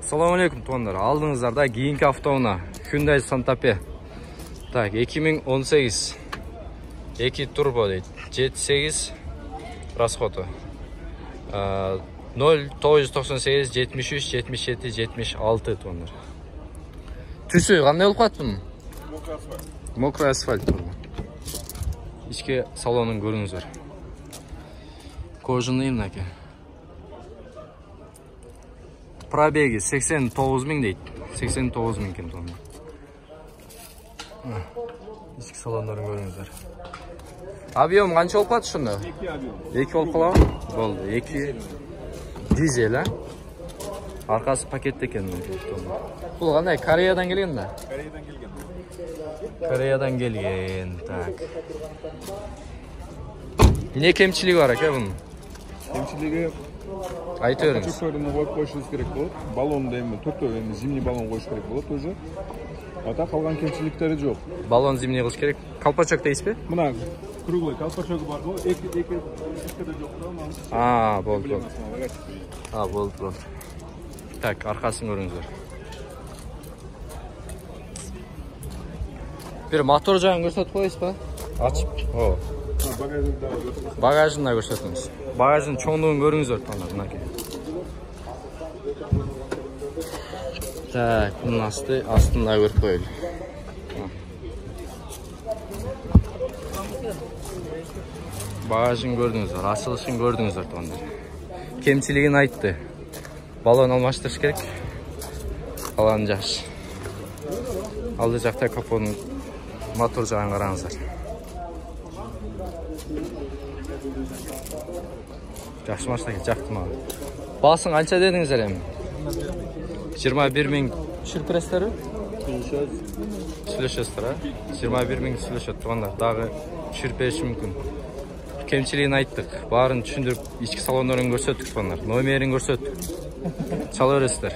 Assalamu alaikum tuğanlar. Aldığınızlarda keyinki avtouna Hyundai Santa Fe. Tak 2018 2 turbo deydi. 7.8 расходы. 0.998 73 77 76 tuğanlar. Түсі қандай болып қалды бұның? Мокрый асфальт. İçki salonun görünüzür. Кожаный мынаке. Пробеги 89 000 deydi. 89 000 ekan tuğanlar. İçki salonların görünüzür. Объем қанша болып қалды шында? 2 болып қалады. Болды. 2 дизель, а? Арқасы пакетте екен. Бұл қандай? Кореядан келген да? Кореядан келген. Так. Не кемшілігі бар екен бұның? Кемшілігі айтып беріңіз. Чөптеріне қойып қойшыңыз керек болады. Баллонды эми төртөө эми зимний баллон қойыш керек болады тоже. Ата қалған кемшіліктері жоқ. Баллон зимний қылыш керек. Колпачок дейсіз бе? Мына круглый колпачогы бар ғой. Екі жоқ та. Болды. Болды. Так, арқасын көріңіздер. Bir мотор жағын көрсетіп қойыз ба? Açып. Багажын да көрсетіңіз. Багажын чоңдығын көріңіздер таңдар. Так, бұның астында көріп қойылы. Багажын көрдіңіздер, ашылышын көрдіңіздер таңдар. Кемшілігін айтты. Балон алмаштырыш керек. Қаланы жақсы. Алды жақта капоның мотор жағын қараңыздар. Жақсы машина жақты маған. Басың қанша дедіңіздер әмі? 21 000 шүрпірестері? Сүлешестер, 21 000 сүлешет тұғандар. Дағы шүрпеші мүмкін. Кемшілігін айттық. Барын түшіндіріп, ішкі салондарын көрсеттік тұғандар. Номерін көрсеттік. Çal öğretsinler.